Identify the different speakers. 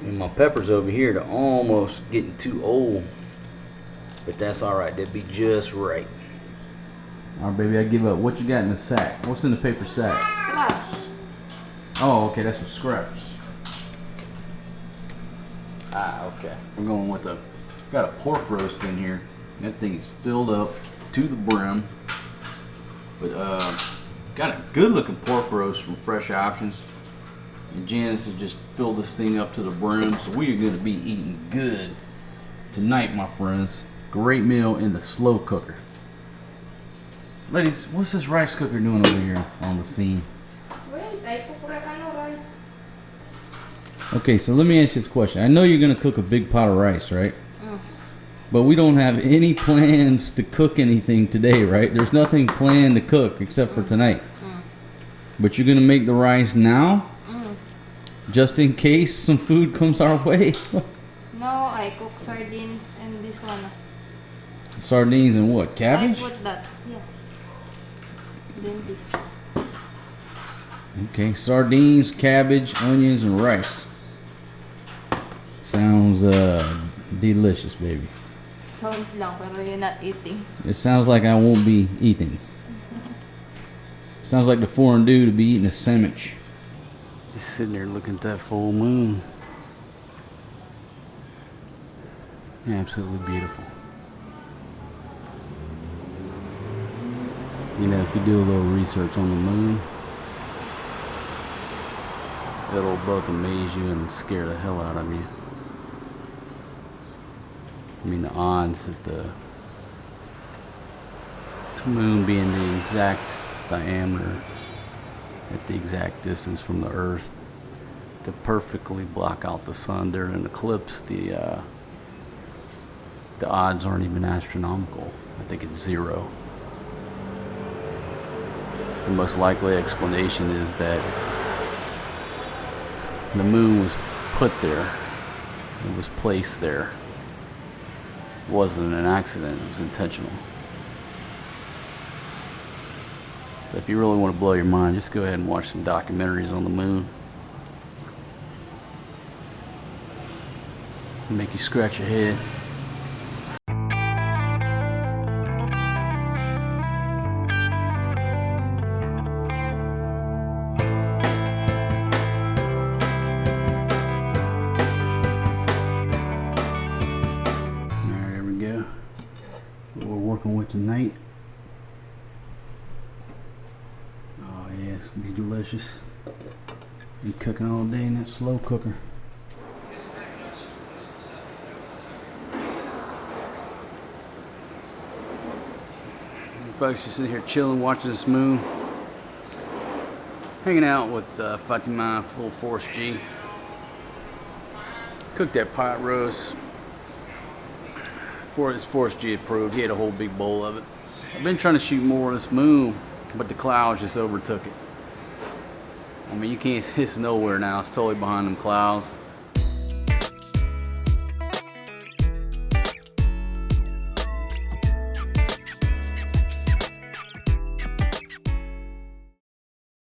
Speaker 1: And my peppers over here, they're almost getting too old. But that's alright, they'll be just right.
Speaker 2: Alright, baby, I give up. What you got in the sack? What's in the paper sack?
Speaker 3: Trash.
Speaker 2: Oh, okay, that's for scraps.
Speaker 1: Ah, okay.
Speaker 2: We're going with got a pork roast in here. That thing is filled up to the brim. But got a good looking pork roast from Fresh Options. And Janice has just filled this thing up to the brim. So we are going to be eating good tonight, my friends. Great meal in the slow cooker. Ladies, what's this rice cooker doing over here on the scene?
Speaker 3: Wait, I cook rice.
Speaker 2: Okay, so let me ask you this question. I know you're going to cook a big pot of rice, right? But we don't have any plans to cook anything today, right? There's nothing planned to cook except for tonight. But you're going to make the rice now? Just in case some food comes our way?
Speaker 3: No, I cook sardines and this one.
Speaker 2: Sardines and what? Cabbage?
Speaker 3: I put that, yeah. Then this.
Speaker 2: Okay, sardines, cabbage, onions, and rice. Sounds delicious, baby.
Speaker 3: Sounds lang, pero you're not eating.
Speaker 2: It sounds like I won't be eating. Sounds like the foreign dude to be eating a sandwich.
Speaker 1: Just sitting there looking at that full moon. Absolutely beautiful. You know, if you do a little research on the moon, it'll both amaze you and scare the hell out of you. I mean, the odds that the moon being the exact diameter at the exact distance from the Earth to perfectly block out the sun during an eclipse, the odds aren't even astronomical. I think it's 0. So the most likely explanation is that the moon was put there, it was placed there. It wasn't an accident, it was intentional. So if you really want to blow your mind, just go ahead and watch some documentaries on the moon. It'll make you scratch your head. What we're working with tonight. Oh yeah, it's gonna be delicious. Been cooking all day in that slow cooker. Folks, just sitting here chilling, watching this moon. Hanging out with Fatima, full force G. Cooked that pot roast. Before it's Force G approved, he had a whole big bowl of it. I've been trying to shoot more of this moon, but the clouds just overtook it. I mean, you can't, it's nowhere now. It's totally behind them clouds.